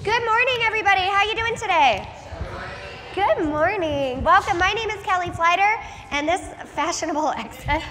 Good morning, everybody. How you doing today? Good morning. Welcome. My name is Kelly Flighter, and this fashionable accent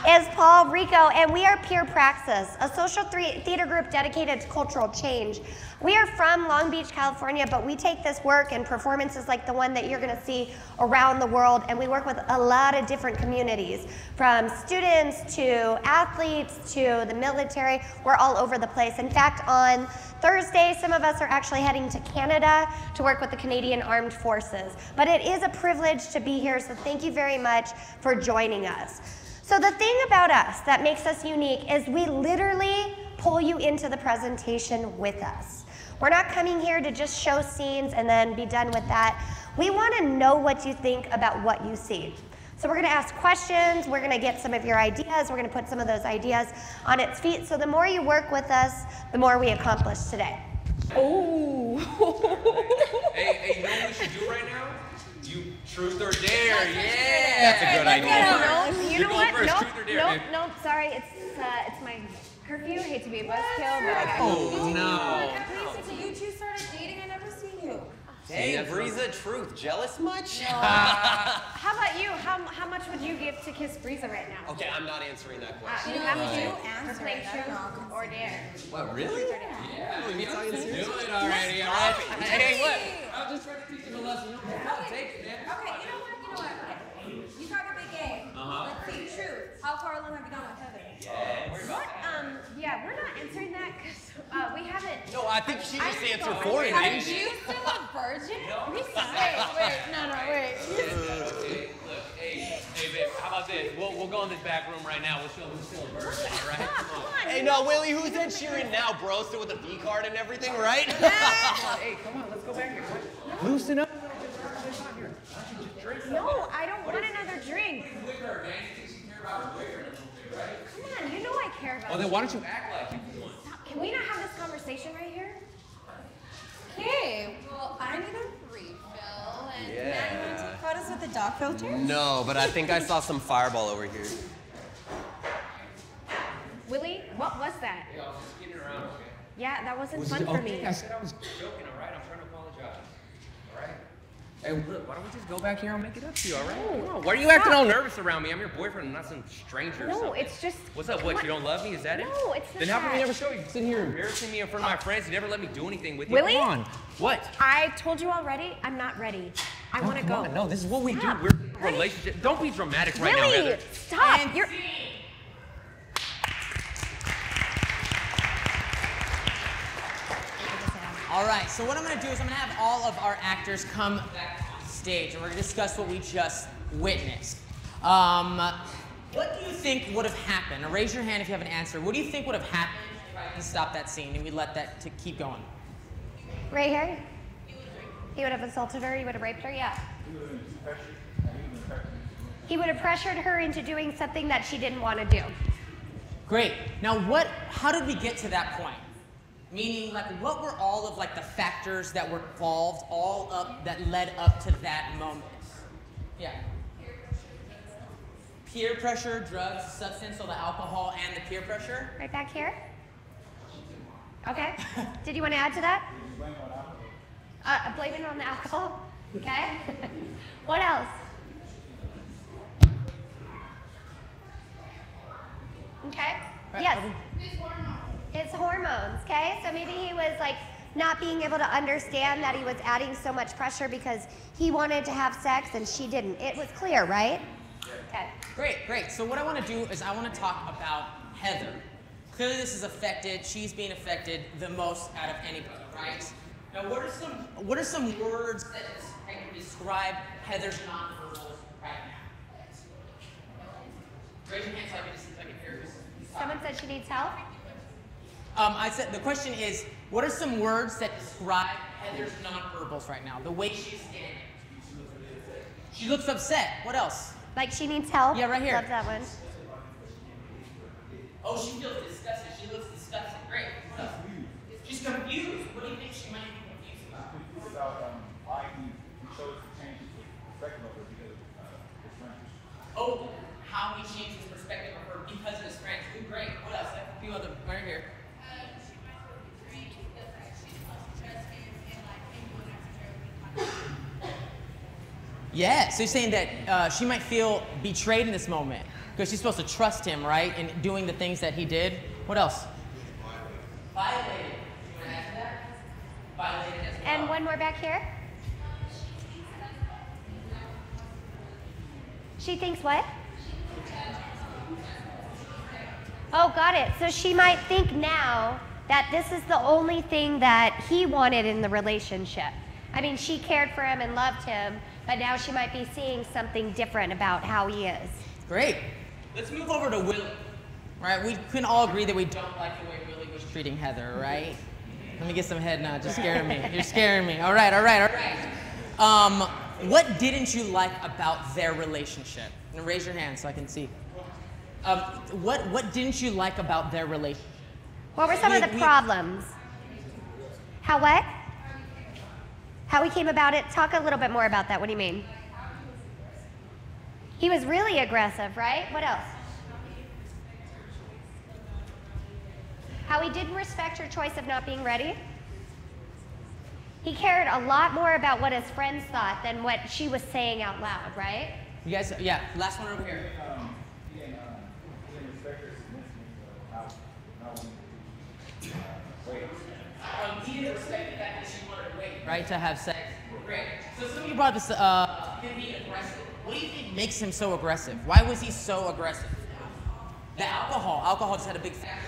is Paul Rico, and we are Pure Praxis, a social theater group dedicated to cultural change. We are from Long Beach, California, but we take this work and performances like the one that you're going to see around the world, and we work with a lot of different communities, from students to athletes to the military. We're all over the place. In fact, on Thursday, some of us are actually heading to Canada to work with the Canadian Armed Forces. But it is a privilege to be here, so thank you very much for joining us. So the thing about us that makes us unique is we literally pull you into the presentation with us. We're not coming here to just show scenes and then be done with that. We want to know what you think about what you see. So we're going to ask questions, we're going to get some of your ideas, we're going to put some of those ideas on its feet. So the more you work with us, the more we accomplish today. Oh. hey, you know what we should do right now? You truth or dare, yeah. That's a good idea. You know what? Truth or dare, Nope, sorry, it's my curfew. I hate to be a buzzkill, but I got Oh, no. You two started dating, I never seen you. Hey, Breeza, truth, jealous much? How about you? How much would you give to kiss Breeza right now? Okay, I'm not answering that question. You have to answer for playing it. I don't truth know. or dare. What, really? Yeah, Oh, you talking serious? do it already, all right? Hey, look, I was just trying to teach him a lesson. You don't have to take it, man. Okay, you know what? Okay. You talk a big game. Let's see, truth. How far along have you gone with Heather? What? Yeah, we're not answering that because we haven't. No, I think she just answered for it, didn't she? You still a virgin? Wait, no, wait. Hey, babe, how about this? We'll go in this back room right now. We'll show who's still a virgin, all right? Come on. Hey, no, Willie, who's Ed Sheeran now, bro? Still with the V card and everything, right? Hey, come on, let's go back here. Loosen up. No, I don't want another drink. With her, man. You think she care about her boyfriend a little bit, right? Come on, you know I care about Well, then why don't you act like you want? Can we not have this conversation right here? Okay, well, I need a refill. And Yeah. Matt, you want to take photos with the dog filter? No, but I think I saw some fireball over here. Willie, what was that? Yeah, I was just kidding around, okay? Yeah, that wasn't fun for me. I said I was joking, all right? I'm trying to apologize. All right? Hey, look, why don't we just go back here and make it up to you, all right? No. Come on. Why are you acting all nervous around me? I'm your boyfriend. I'm not some stranger or No, something. it's just. What's up? What, you don't love me? Is that it? No, it's not Then how come you that. never show you? You're sitting here embarrassing me in front of my friends. You never let me do anything with you. Willie? Come on. What? I told you already, I'm not ready. I want to go. Come on. No, this is what we Stop. do. We're in a relationship. Don't be dramatic right now, Willie, Heather. stop. You're. All right, so what I'm gonna do is I'm gonna have all of our actors come back on stage and we're gonna discuss what we just witnessed. What do you think would have happened? Now raise your hand if you have an answer. What do you think would have happened if I didn't stop that scene and we let that to keep going? Right here? He would have assaulted her, he would have raped her, yeah. He would have pressured her into doing something that she didn't want to do. Great. Now how did we get to that point? Meaning, like, what were all of, like, the factors that were involved, that led up to that moment? Yeah. Peer pressure, drugs, substance, so the alcohol and the peer pressure. Right back here? Okay. Did you want to add to that? Blame it on the alcohol? Okay. What else? Okay. Yes. His hormones, okay? So maybe he was like not being able to understand that he was adding so much pressure because he wanted to have sex and she didn't. It was clear, right? Okay. Great. So what I want to do is I want to talk about Heather. Clearly this is she's being affected the most out of anybody, right? Now what are some words that can describe Heather's nonverbals right now? Raise your hand so I can hear this. Someone said she needs help? I said the question is, what are some words that describe Heather's nonverbals right now? The way she's standing. She looks upset. What else? Like she needs help? Yeah, right here. Love that one. Oh, she feels disgusted. She looks disgusted. Great. What else? She's confused. What do you think she might be confused about? Why he chose to change his perspective of her because of his friends. Oh, how he changed his perspective of her because of his friends. Ooh, great. What else? A few other right here. She might be drink because she's not trusting Yeah, so you're saying that she might feel betrayed in this moment because she's supposed to trust him, right, in doing the things that he did. What else? Violated. You want to add to that? Violated as well. And one more back here. She thinks what? Oh, got it. So she might think now that this is the only thing that he wanted in the relationship. I mean, she cared for him and loved him, but now she might be seeing something different about how he is. Great. Let's move over to Willie. Right? We can all agree that we don't like the way Willie was treating Heather, right? Let me get some head nods. You're scaring me. You're scaring me. All right. What didn't you like about their relationship? And raise your hand so I can see. What didn't you like about their relationship? What were some of the problems? How what? How he came about it? Talk a little bit more about that. What do you mean? He was really aggressive, right? What else? How he didn't respect her choice of not being ready. He cared a lot more about what his friends thought than what she was saying out loud, right? You guys, yeah, last one over here. He didn't respect her significance wait. He didn't respect the fact that she wanted to wait, right, to have sex. Great. So some of you brought this, him being aggressive. What do you think makes him so aggressive? Why was he so aggressive? The alcohol. Alcohol just had a big factor.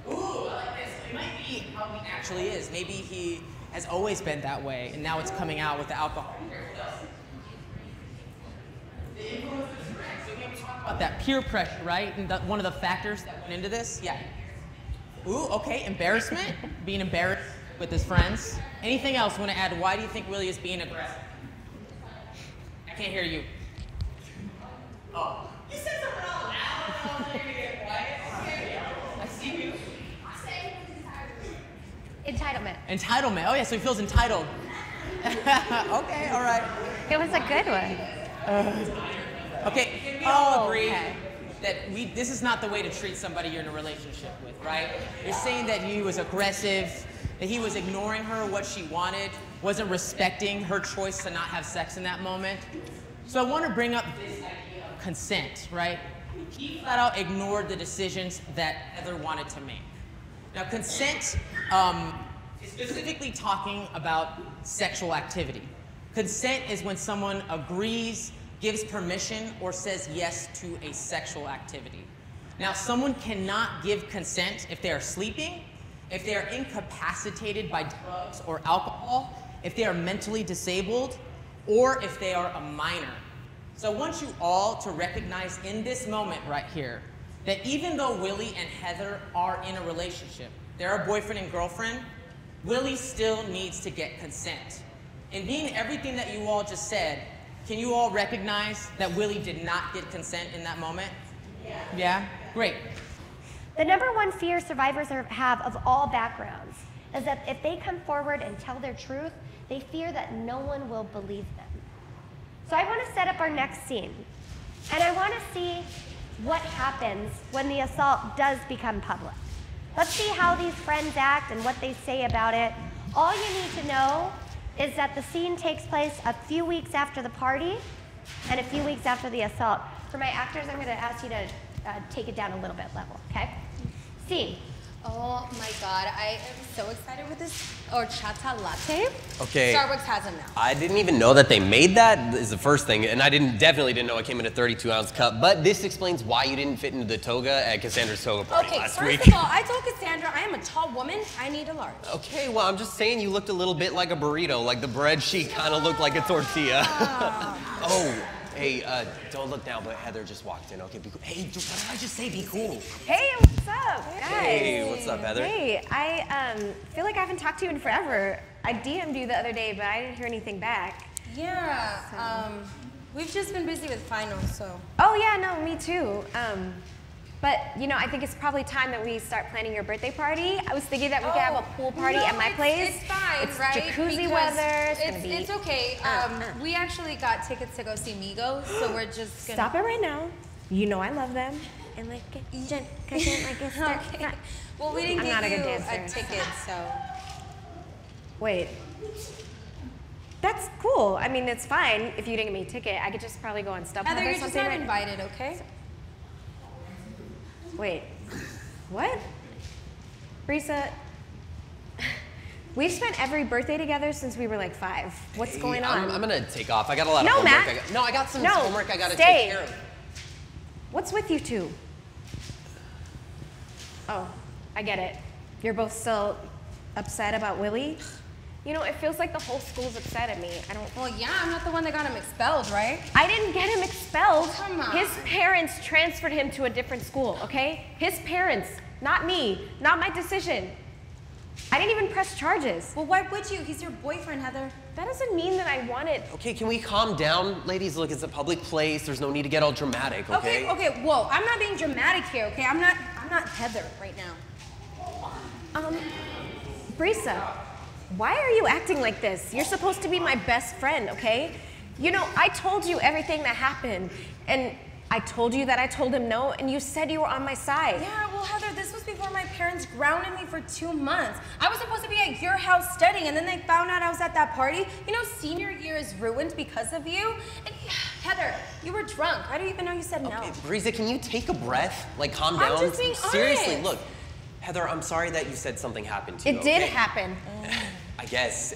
Ooh, I like this. It might be how he actually is. Maybe he has always been that way, and now it's coming out with the alcohol. The influence of his friends. So we talk about that peer pressure, right? And one of the factors that went into this? Yeah. Ooh, okay, embarrassment. Being embarrassed with his friends. Anything else you want to add? Why do you think Willie is being aggressive? I can't hear you. Oh. You said something out loud. I was going to get quiet. Okay. I see you. Entitlement. Entitlement. Oh, yeah, so he feels entitled. Okay, all right. It was a good one. Okay, can we all agree that this is not the way to treat somebody you're in a relationship with, right? You're saying that he was aggressive, that he was ignoring her, what she wanted, wasn't respecting her choice to not have sex in that moment. So I want to bring up this idea of consent, right? He flat out ignored the decisions that Heather wanted to make. Now, consent is specifically talking about sexual activity. Consent is when someone agrees, gives permission, or says yes to a sexual activity. Now, someone cannot give consent if they are sleeping, if they are incapacitated by drugs or alcohol, if they are mentally disabled, or if they are a minor. So I want you all to recognize in this moment right here that even though Willie and Heather are in a relationship, they're a boyfriend and girlfriend, Willie still needs to get consent. And being everything that you all just said, can you all recognize that Willie did not get consent in that moment? Yeah? Great. The number one fear survivors have of all backgrounds is that if they come forward and tell their truth, they fear that no one will believe them. So I want to set up our next scene. And I want to see what happens when the assault does become public. Let's see how these friends act and what they say about it. All you need to know is that the scene takes place a few weeks after the party and a few weeks after the assault. For my actors, I'm going to ask you to take it down a little bit level, okay? Scene. Oh my God, I am so excited with this horchata latte. Okay. Starbucks has them now. I didn't even know that they made that, is the first thing. And I definitely didn't know it came in a 32-ounce cup. But this explains why you didn't fit into the toga at Cassandra's toga party last week. First of all, I told Cassandra I am a tall woman. I need a large. Okay, well, I'm just saying you looked a little bit like a burrito. Like the bread sheet kind of looked like a tortilla. Oh. Hey, don't look down, but Heather just walked in. Okay, be cool. Hey, what did I just say? Be cool. Hey, what's up, guys? Hey, what's up, Heather? Hey, I feel like I haven't talked to you in forever. I DM'd you the other day, but I didn't hear anything back. Yeah, we've just been busy with finals, so. Oh yeah, no, me too. But you know, I think it's probably time that we start planning your birthday party. I was thinking that we could have a pool party at my place. It's fine, it's right? Jacuzzi Because weather. It's okay. We actually got tickets to go see Migos, so we're just gonna. Stop it right now. You know I love them. And like, can I get like a start? Okay. Well, we didn't I'm not get a good you a dancer, ticket, so. Wait. That's cool. I mean, it's fine if you didn't give me a ticket. I could just probably go on StubHub Heather, or you're just something. not invited, okay? Wait, what? Brisa, we've spent every birthday together since we were like 5. What's going on? I'm gonna take off. I got a lot of No, homework. Matt. I got some homework I gotta stay. take care of. What's with you two? Oh, I get it. You're both still upset about Willie? You know, it feels like the whole school's upset at me. Well, yeah, I'm not the one that got him expelled, right? I didn't get him expelled. Come on. His parents transferred him to a different school, okay? His parents, not me, not my decision. I didn't even press charges. Well, why would you? He's your boyfriend, Heather. That doesn't mean that I want it. Okay, can we calm down, ladies? Look, it's a public place. There's no need to get all dramatic, okay? Okay, whoa, I'm not being dramatic here, okay? I'm not Heather right now. Brisa, why are you acting like this? You're supposed to be my best friend, okay? You know, I told you everything that happened, and I told you that I told him no, and you said you were on my side. Yeah, well, Heather, this was before my parents grounded me for 2 months. I was supposed to be at your house studying, and then they found out I was at that party. You know, senior year is ruined because of you. And Heather, you were drunk. I didn't even know you said no. Okay, Brisa, can you take a breath? Like, calm down. I'm just being Seriously, honest. look. Heather, I'm sorry that you said something happened to you, It did okay? happen. I guess.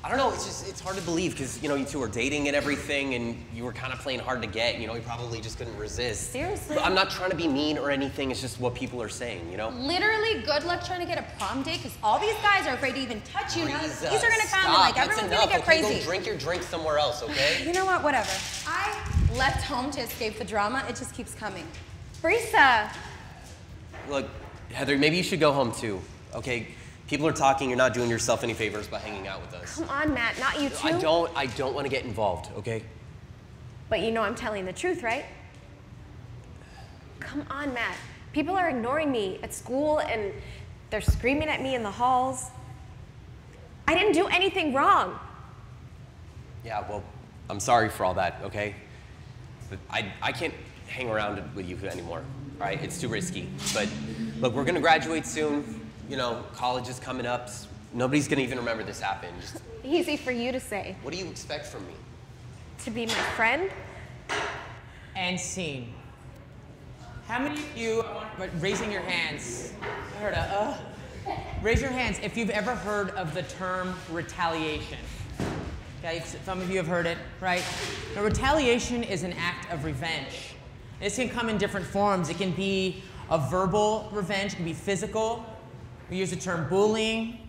I don't know, it's hard to believe because, you know, you two were dating and everything and you were kind of playing hard to get, you know, you probably just couldn't resist. Seriously? But I'm not trying to be mean or anything, it's just what people are saying, you know? Literally, good luck trying to get a prom date because all these guys are afraid to even touch you. Now the Brisa, police are gonna come and like that's everyone's enough. gonna get Okay, crazy. Go drink your drink somewhere else, okay? You know what? Whatever. I left home to escape the drama. It just keeps coming. Brisa, Look, Heather, maybe you should go home too, okay? People are talking, you're not doing yourself any favors by hanging out with us. come on, Matt, not you too. I don't want to get involved, okay? But you know I'm telling the truth, right? Come on, Matt. People are ignoring me at school and they're screaming at me in the halls. I didn't do anything wrong. Yeah, well, I'm sorry for all that, okay? But I can't hang around with you anymore, all right? It's too risky. But look, we're gonna graduate soon. You know, college is coming up. Nobody's gonna even remember this happened. Just, Easy for you to say. what do you expect from me? To be my friend? And scene. How many of you, but raising your hands, I heard raise your hands if you've ever heard of the term retaliation. Okay, some of you have heard it, right? Now, retaliation is an act of revenge. This can come in different forms. It can be a verbal revenge, it can be physical. We use the term bullying.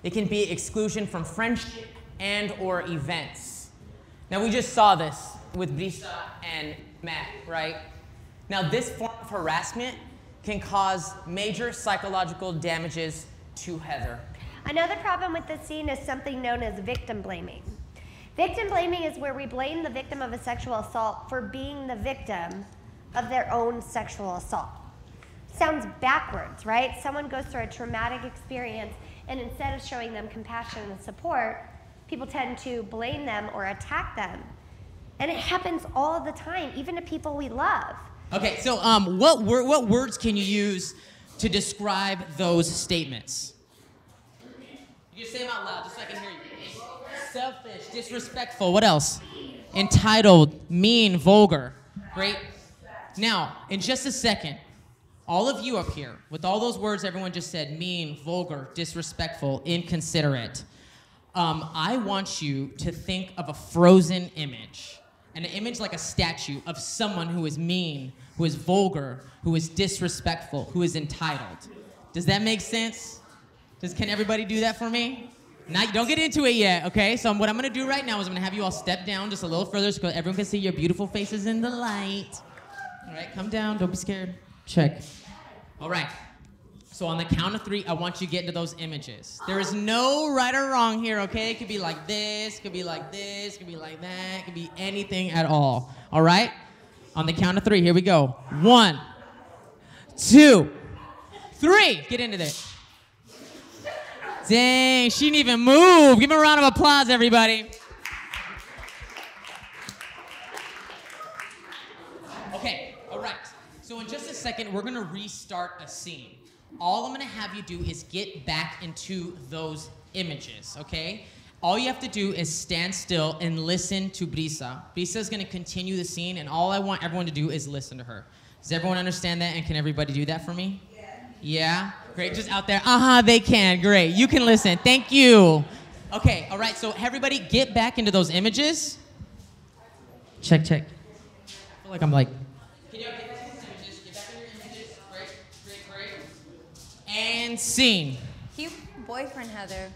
It can be exclusion from friendship and or events. Now, we just saw this with Brisa and Matt, right? Now, this form of harassment can cause major psychological damages to Heather. Another problem with this scene is something known as victim blaming. Victim blaming is where we blame the victim of a sexual assault for being the victim of their own sexual assault. Sounds backwards, right? Someone goes through a traumatic experience, and instead of showing them compassion and support, people tend to blame them or attack them. And it happens all the time, even to people we love. Okay, so what words can you use to describe those statements? You just say them out loud, just so I can hear you. Selfish, disrespectful, what else? Entitled, mean, vulgar. Great. Now, in just a second, all of you up here, with all those words everyone just said, mean, vulgar, disrespectful, inconsiderate, I want you to think of a frozen image. An image like a statue of someone who is mean, who is vulgar, who is disrespectful, who is entitled. Does that make sense? Can everybody do that for me? Don't get into it yet, okay? So what I'm gonna do right now is I'm gonna have you all step down just a little further so everyone can see your beautiful faces in the light. All right, come down, don't be scared. Check. All right. So on the count of 3, I want you to get into those images. There is no right or wrong here, okay? It could be like this, could be like this, could be like that, it could be anything at all. All right? On the count of 3, here we go. 1, 2, 3. Get into there. Dang, she didn't even move. Give her a round of applause, everybody. Okay, all right. So in just a second, we're gonna restart a scene. All I'm gonna have you do is get back into those images, okay? all you have to do is stand still and listen to Brisa. Brisa is going to continue the scene, and all I want everyone to do is listen to her. Does everyone understand that, and can everybody do that for me? Yeah? Great, just out there. They can, great. You can listen, thank you. Okay, all right, so everybody get back into those images. Check. I feel like I'm like, can you get back into those images? Get back in your images, great. And scene. Cute boyfriend, Heather.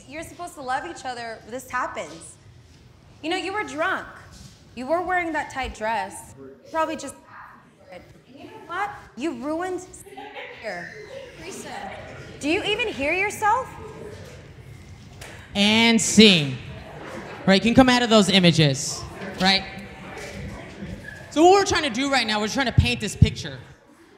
You're supposed to love each other. This happens. You know, you were drunk. You were wearing that tight dress. Probably just. And you know what? You ruined here. Brisa, do you even hear yourself? And scene. Right, you can come out of those images, right? So what we're trying to do right now, we're trying to paint this picture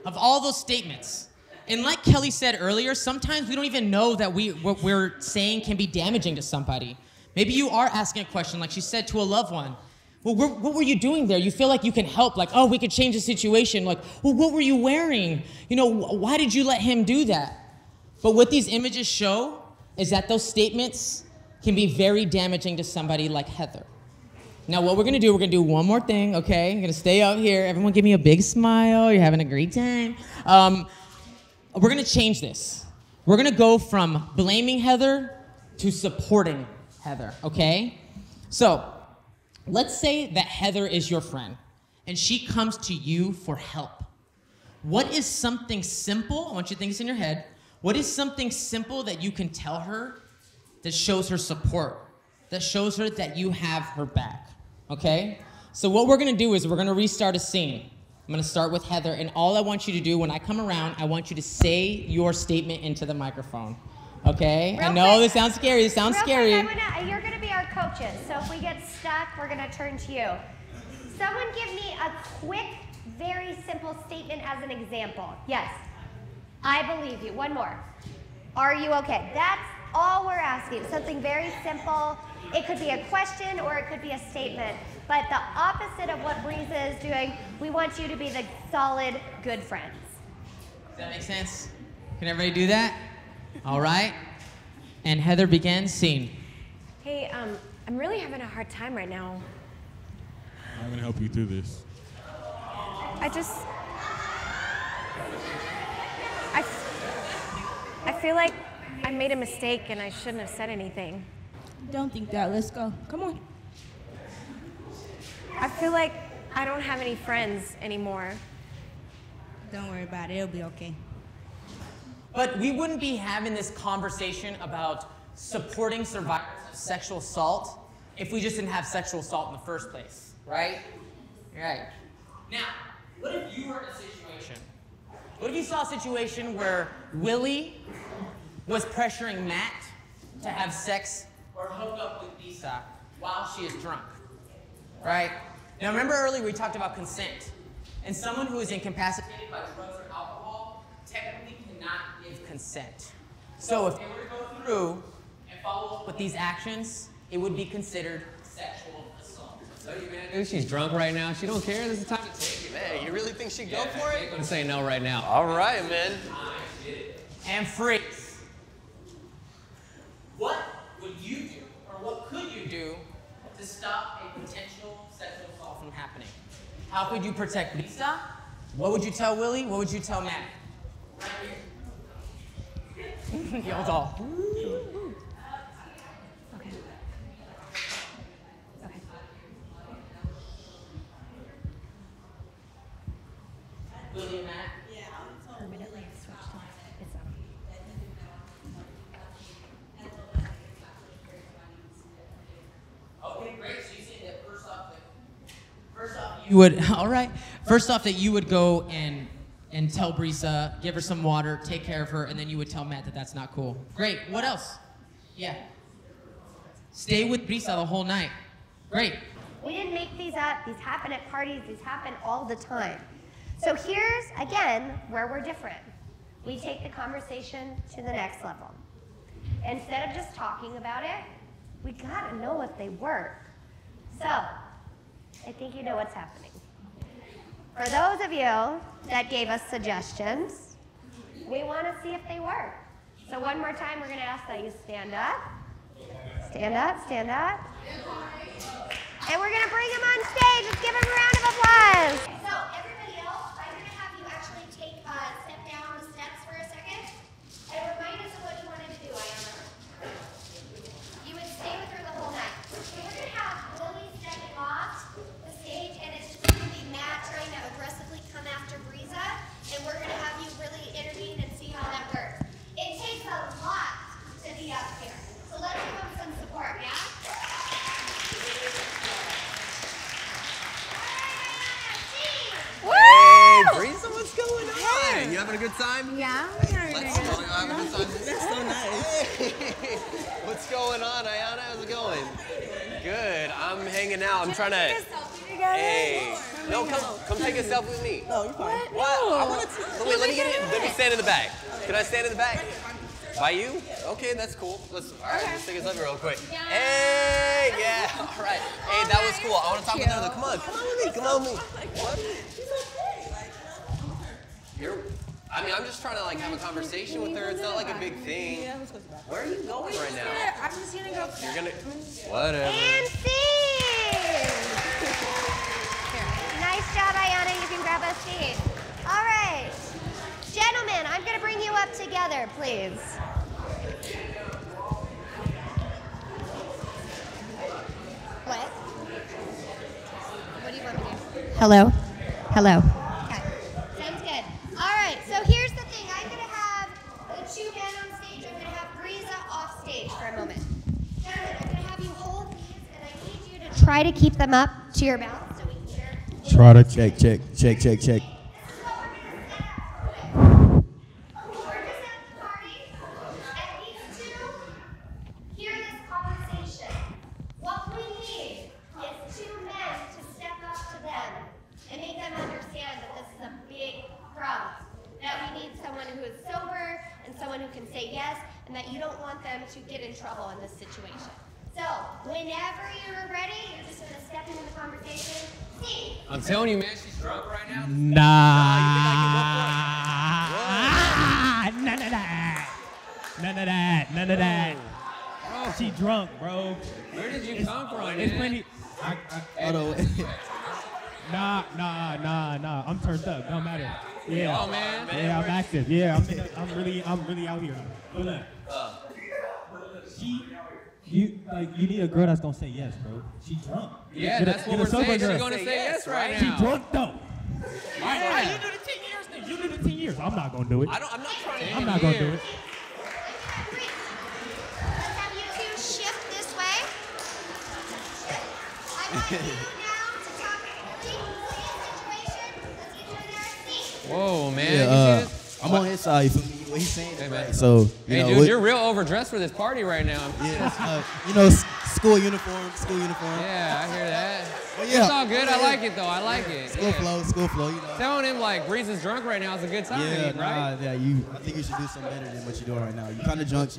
of all those statements. And like Kelly said earlier, sometimes we don't even know that what we're saying can be damaging to somebody. Maybe you are asking a question, like she said, to a loved one. Well, what were you doing there? You feel like you can help, like, oh, we could change the situation. Like, well, what were you wearing? You know, why did you let him do that? But what these images show is that those statements can be very damaging to somebody like Heather. Now, what we're gonna do one more thing, okay? I'm gonna stay out here. Everyone give me a big smile. You're having a great time. We're gonna change this. We're gonna go from blaming Heather to supporting Heather, okay? So, let's say that Heather is your friend, and she comes to you for help. What is something simple, I want you to think this in your head, what is something simple that you can tell her that shows her support, that shows her that you have her back, okay? So what we're gonna do is we're gonna restart a scene. I'm gonna start with Heather, and all I want you to do when I come around, I want you to say your statement into the microphone, okay? I know this sounds scary, you're gonna be our coaches, so if we get stuck, we're gonna turn to you. Someone give me a quick, very simple statement as an example. Yes, I believe you. One more. Are you okay? That's all we're asking, something very simple. It could be a question or it could be a statement. But the opposite of what Brisa is doing, we want you to be the solid, good friends. Does that make sense? Can everybody do that? All right. And Heather begins scene. Hey, I'm really having a hard time right now. I'm gonna help you through this. I feel like I made a mistake and I shouldn't have said anything. Don't think that. Let's go. Come on. I feel like I don't have any friends anymore. Don't worry about it. It'll be okay. But we wouldn't be having this conversation about supporting survivors of sexual assault if we just didn't have sexual assault in the first place, right? Right. Now, what if you were in a situation? What if you saw a situation where Willie was pressuring Matt to have sex or hook up with Brisa while she is drunk, right? Now remember earlier we talked about consent, and someone who is incapacitated by drugs or alcohol technically cannot give consent. So if they were to go through and follow up with these actions, it would be considered sexual assault. So you man, she's drunk right now. She don't care. This is the time to take it. Man, you really think she'd go for I it? ain't gonna say no right now. All right, man. And freeze. What would you do, or what could you do to stop a potential sexual assault from happening? How could you protect Brisa? What would you tell Willie? What would you tell Matt? Right here. Y'all's all. Okay. Willie and Matt? Permanently switched to it's on. Okay, great. So you say that first off you would, all right. First off that you would go and tell Brisa, give her some water, take care of her, and then you would tell Matt that that's not cool. Great. What else? Yeah. Stay with Brisa the whole night. Great. We didn't make these up. These happen at parties. These happen all the time. So here's, again, where we're different. We take the conversation to the next level. Instead of just talking about it, we gotta know if they work. So, I think you know what's happening. For those of you that gave us suggestions, we wanna see if they work. So one more time, we're gonna ask that you stand up Stand up, stand up. And we're gonna bring him on stage. Let's give him a round of applause. So everybody else, I'm gonna have you actually step down the steps for a second and remind us of what you wanted to do, Ayana. You would stay with her the whole night. So we're gonna have Lily stepping off the stage, and it's just gonna be Matt trying to aggressively come after Breeza, and we're gonna have you really intervene and see how that works. It takes a lot to be up here. So let's give them some support, yeah? Hey, Breeza, what's going on? You having a good time? Yeah. Let's go. You having a good time? That's so nice. Hey, what's going on, Ayana? How's it going? Good. I'm hanging out. I'm trying to. Hey. No, come take a selfie with me. No, you're fine. What? I want to. Wait, let me get it. Let me stand in the back. Can I stand in the back? By you? Okay, that's cool. All right, let's take a selfie real quick. Hey, yeah. All right. Hey, that was cool. I want to talk with her. Come on with me. Come on with me. What? I'm just trying to like have a conversation with her. It's not like a big thing. Where are you going right now? I'm just gonna go. You're gonna. Whatever. And scene! Nice job, Ayana. You can grab a seat. All right. Gentlemen, I'm going to bring you up together, please. What? What do you want me to do? Hello? Hello. Okay. Sounds good. All right. So here's the thing. I'm going to have the two men on stage. I'm going to have Breeza off stage for a moment. Gentlemen, I'm going to have you hold these, and I need you to try to keep them up to your mouth so we can hear. Try to check. And that you don't want them to get in trouble in this situation. So, whenever you're ready, you're just going to step into the conversation. See? I'm telling you, man, she's drunk right now. None of that. Oh, she drunk, bro. Where did you come from, man? It's plenty. Nah. I'm turned up. Don't matter. Yeah. Oh, man. Yeah, I'm active. Yeah, I'm really out here. Hold up. You need a girl that's gonna say yes, bro. She drunk. Yeah, that's what we're saying. She's gonna say yes right now. She drunk though. Right. You do the 10 years thing. You do the 10 years. I'm not gonna do it. I'm not trying to. I'm not gonna do it. Let's have you two shift this way. I want you now to talk really situation. Let's get you in there. See? Whoa, man. Yeah, You see this? I'm on his side. You feel me? What he's saying. Hey, man. So, Hey, dude, you're real overdressed for this party right now. Yeah, school uniform. Yeah, I hear that. Well, yeah. It's all good. I like it, though. I like it. School flow, you know. Telling him, like, Breeze's drunk right now is a good time, right? I think you should do something better than what you're doing right now. You're kind of drunk.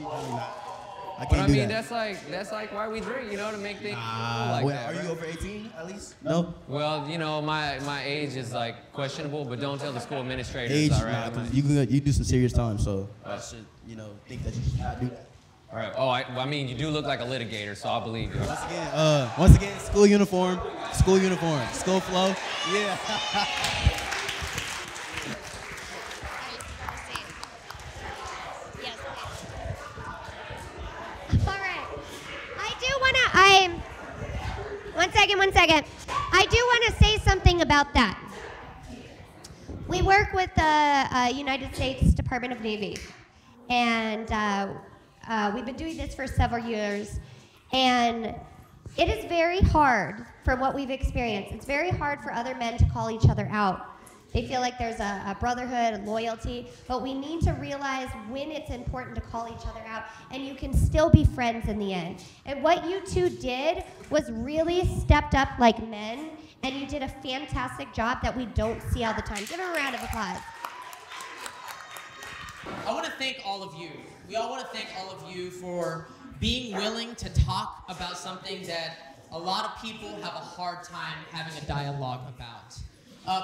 I But can't I do mean, that. that's like why we drink, you know, to make things Are right? you over 18 at least? No? Well, you know, my age is like questionable, but don't tell the school administrators, Age, all right? you do some serious time, so I should, think that you should not do that. All right. Oh, I mean, you do look like a litigator, so I'll believe you. Once again, school uniform, school flow. Yeah. Yes. All right. One second. I do want to say something about that. We work with the United States Department of Navy, and we've been doing this for several years, and it is very hard for what we've experienced. It's very hard for other men to call each other out. They feel like there's a brotherhood and loyalty, but we need to realize when it's important to call each other out, and you can still be friends in the end. And what you two did was really stepped up like men, and you did a fantastic job that we don't see all the time. Give them a round of applause. I want to thank all of you. We all want to thank all of you for being willing to talk about something that a lot of people have a hard time having a dialogue about.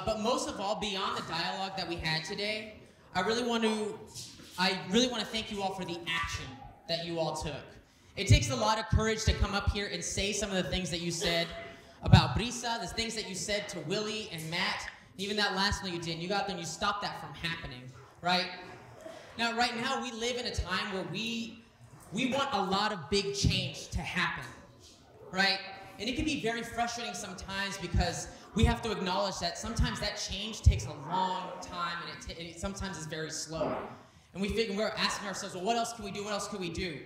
But most of all, beyond the dialogue that we had today, I really want to thank you all for the action that you all took. It takes a lot of courage to come up here and say some of the things that you said about Brisa, the things that you said to Willie and Matt, even that last one you did. You got there and you stopped that from happening, right? Now, right now, we live in a time where we want a lot of big change to happen, right? And it can be very frustrating sometimes because we have to acknowledge that sometimes that change takes a long time and it sometimes is very slow. And we're asking ourselves, well, what else can we do? What else can we do?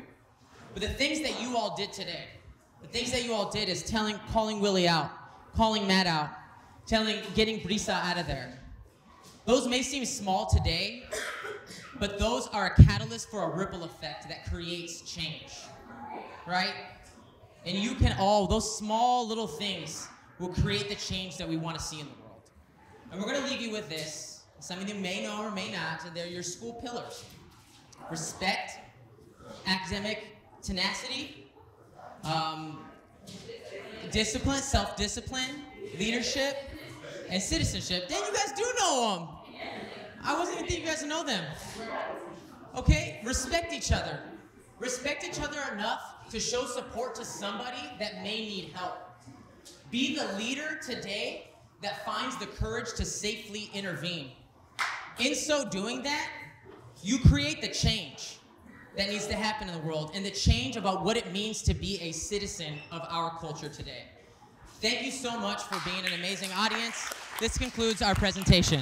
But the things that you all did today, the things that you all did is calling Willie out, calling Matt out, getting Brisa out of there. Those may seem small today, but those are a catalyst for a ripple effect that creates change, right? And you can those small little things will create the change that we want to see in the world. And we're going to leave you with this. Some of you may know or may not, and they're your school pillars. Respect, academic tenacity, discipline, self-discipline, leadership, and citizenship. Then you guys do know them. I wasn't even thinking you guys know them. Okay, respect each other. Respect each other enough to show support to somebody that may need help. Be the leader today that finds the courage to safely intervene. In so doing that, you create the change that needs to happen in the world and the change about what it means to be a citizen of our culture today. Thank you so much for being an amazing audience. This concludes our presentation.